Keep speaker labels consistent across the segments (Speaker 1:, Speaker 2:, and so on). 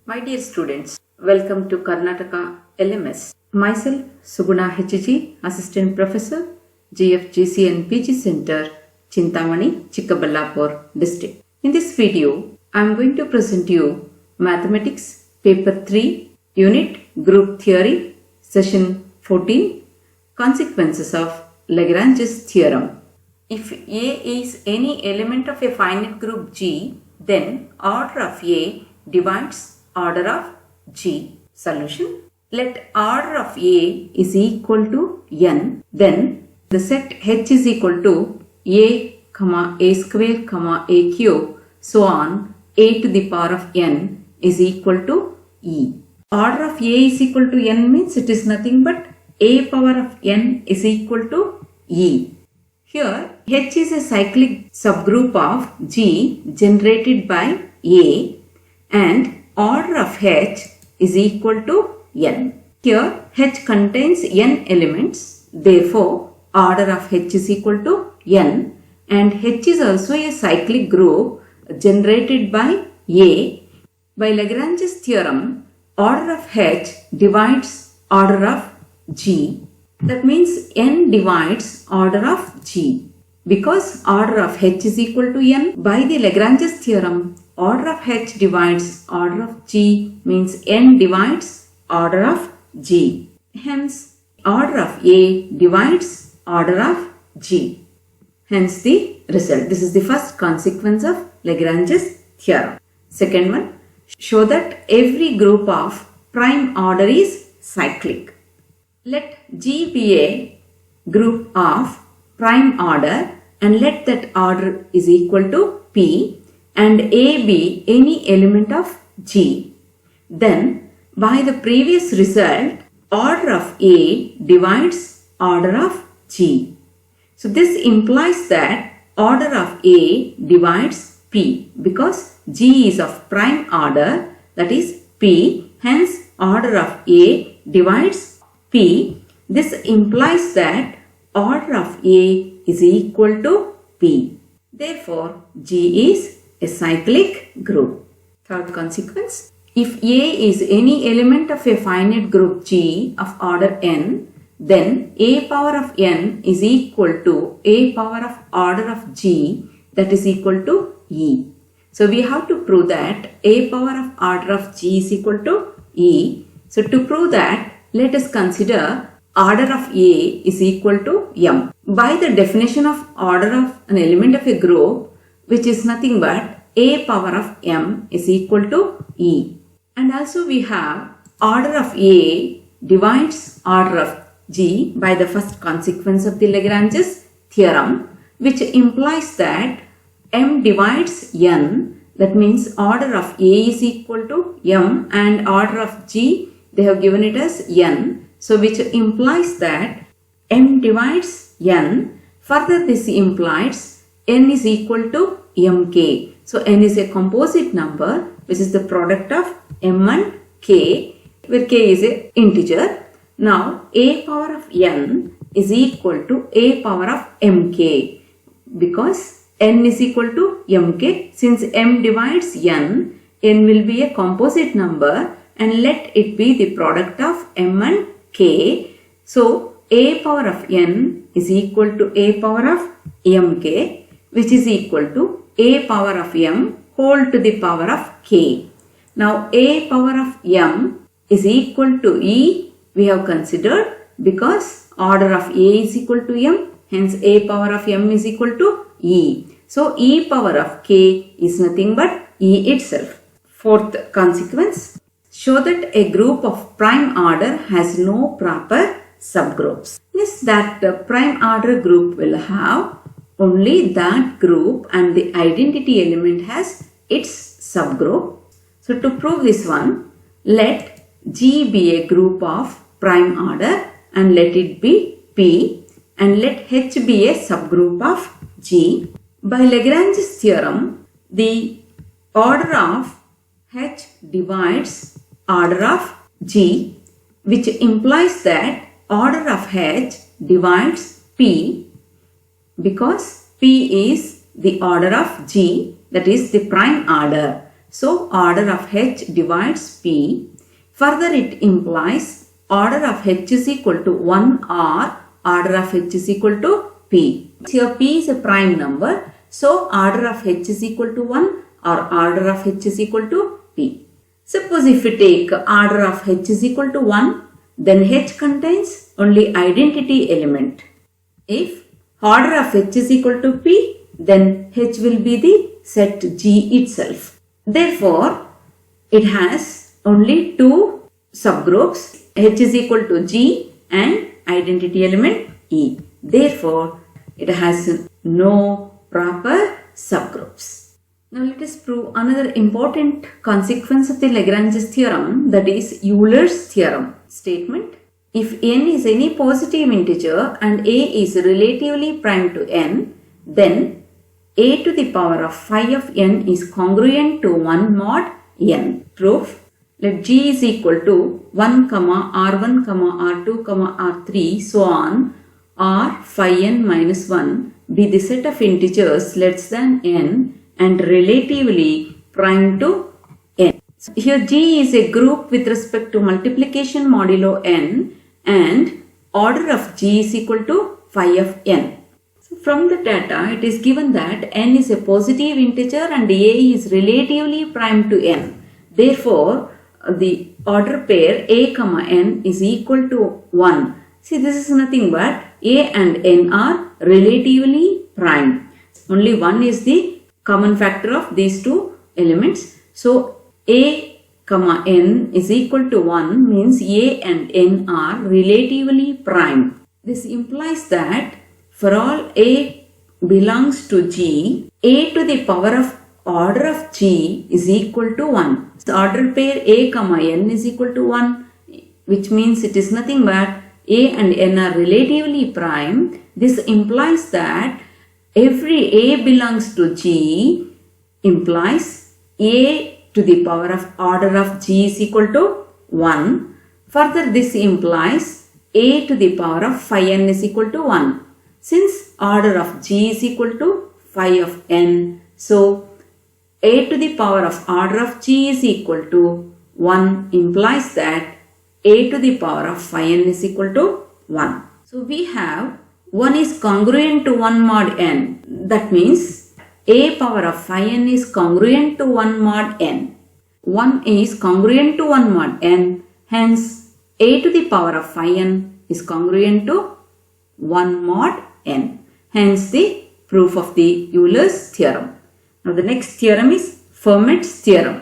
Speaker 1: My dear students, welcome to Karnataka LMS. Myself, Suguna HG, Assistant Professor, GFGC and PG Center, Chintamani, Chikkaballapur District. In this video, I am going to present you Mathematics, Paper 3, Unit Group Theory, Session 14, Consequences of Lagrange's Theorem. If A is any element of a finite group G, then order of A divides order of G. Solution. Let order of A is equal to n, then the set H is equal to A, A square, A cube, so on, A to the power of n is equal to E. Order of A is equal to n means it is nothing but A power of n is equal to E. Here, H is a cyclic subgroup of G generated by A and order of H is equal to n. Here, H contains n elements, therefore, order of H is equal to n, and H is also a cyclic group generated by A. By Lagrange's theorem, order of H divides order of G. That means n divides order of G. Because order of H is equal to n, by the Lagrange's theorem, order of H divides order of G means n divides order of G. Hence, order of A divides order of G. Hence the result. This is the first consequence of Lagrange's theorem. Second one, show that every group of prime order is cyclic. Let G be a group of prime order and let that order is equal to P and A be any element of G. Then, by the previous result, order of A divides order of G. So, this implies that order of A divides P because G is of prime order, that is P, hence order of A divides P. This implies that order of A is equal to P. Therefore, G is a cyclic group. Third consequence, if A is any element of a finite group G of order n, then A power of n is equal to A power of order of G, that is equal to E. So, we have to prove that A power of order of G is equal to E. So, to prove that, let us consider order of A is equal to m. By the definition of order of an element of a group, which is nothing but A power of m is equal to E. And also we have order of A divides order of G by the first consequence of the Lagrange's theorem, which implies that m divides n. That means order of A is equal to m and order of G, they have given it as n. So, which implies that m divides n. Further, this implies n is equal to mk. So, n is a composite number which is the product of m and k, where k is an integer. Now, A power of n is equal to A power of mk because n is equal to mk. Since m divides n will be a composite number and let it be the product of m and k. So, A power of n is equal to A power of mk, which is equal to A power of m whole to the power of k. Now, A power of m is equal to E, we have considered because order of A is equal to m, hence A power of m is equal to E. So, E power of k is nothing but E itself. Fourth consequence, show that a group of prime order has no proper subgroups. Means that the prime order group will have only that group and the identity element has its subgroup. So, to prove this one, let G be a group of prime order and let it be P and let H be a subgroup of G. By Lagrange's theorem, the order of H divides order of G, which implies that order of H divides P because P is the order of G, that is the prime order. So order of H divides P. Further it implies order of H is equal to 1 or order of H is equal to P. Here P is a prime number. So order of H is equal to 1 or order of H is equal to P. Suppose if we take order of H is equal to 1, then H contains only identity element. If order of H is equal to P, then H will be the set G itself. Therefore, it has only two subgroups, H is equal to G and identity element E. Therefore, it has no proper subgroups. Now let us prove another important consequence of the Lagrange's theorem, that is Euler's theorem. Statement: if n is any positive integer and a is relatively prime to n, then a to the power of phi of n is congruent to 1 mod n. Proof: let G is equal to 1, R1, R2, R3, so on, R phi n minus 1 be the set of integers less than n and relatively prime to n. So here G is a group with respect to multiplication modulo n and order of G is equal to phi of n. So from the data it is given that n is a positive integer and a is relatively prime to n. Therefore, the order pair a comma n is equal to 1. See, this is nothing but a and n are relatively prime. Only 1 is the common factor of these two elements. So a comma n is equal to 1 means a and n are relatively prime. This implies that for all a belongs to G, a to the power of order of G is equal to 1. The order pair a comma n is equal to 1, which means it is nothing but a and n are relatively prime. This implies that every a belongs to G implies a to the power of order of G is equal to 1. Further, this implies a to the power of phi n is equal to 1. Since order of G is equal to phi of n, so a to the power of order of G is equal to 1 implies that a to the power of phi n is equal to 1. So we have 1 is congruent to 1 mod n. That means a power of phi n is congruent to 1 mod n. 1 is congruent to 1 mod n. Hence, a to the power of phi n is congruent to 1 mod n. Hence, the proof of the Euler's theorem. Now, the next theorem is Fermat's theorem.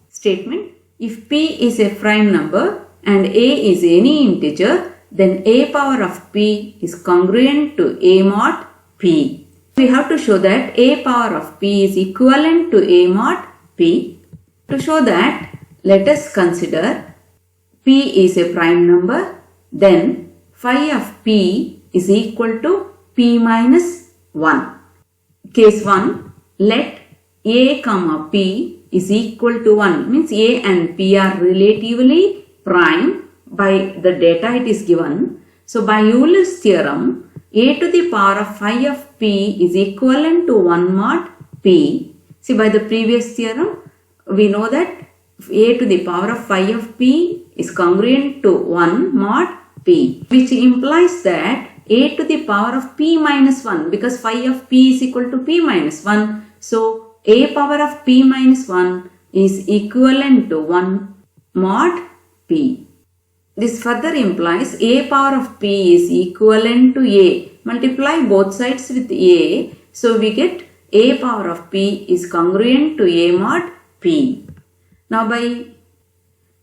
Speaker 1: Statement: if p is a prime number and a is any integer, then a power of p is congruent to a mod p. We have to show that a power of p is equivalent to a mod p. To show that, let us consider p is a prime number, then phi of p is equal to p minus 1. Case 1, let a comma p is equal to 1, means a and p are relatively prime by the data it is given. So by Euler's theorem, a to the power of phi of p is equivalent to 1 mod p. See, by the previous theorem, we know that a to the power of phi of p is congruent to 1 mod p, which implies that a to the power of p minus 1, because phi of p is equal to p minus 1. So a power of p minus 1 is equivalent to 1 mod p. This further implies a power of p is equivalent to a. Multiply both sides with a. So we get a power of p is congruent to a mod p. Now by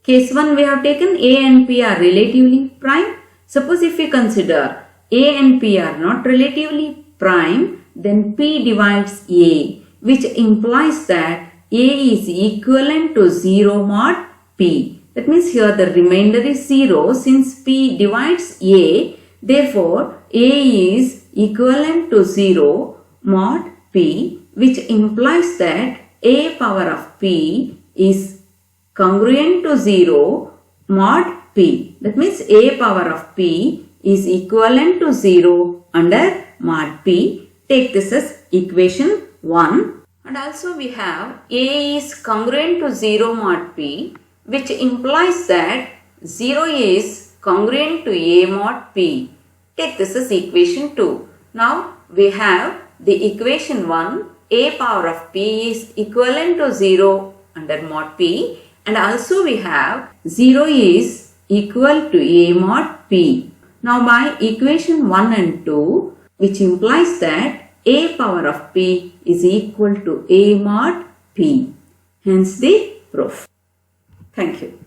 Speaker 1: case 1 we have taken a and p are relatively prime. Suppose if we consider a and p are not relatively prime, then p divides a, which implies that a is equivalent to 0 mod p. That means here the remainder is 0 since p divides a. Therefore, a is equivalent to 0 mod p, which implies that a power of p is congruent to 0 mod p. That means a power of p is equivalent to 0 under mod p. Take this as equation 1. And also we have A is congruent to 0 mod P, which implies that 0 is congruent to A mod P. Take this as equation 2. Now we have the equation 1, A power of P is equivalent to 0 under mod P, and also we have 0 is equal to A mod P. Now by equation 1 and 2, which implies that A power of P is equal to A mod P. Hence the proof. Thank you.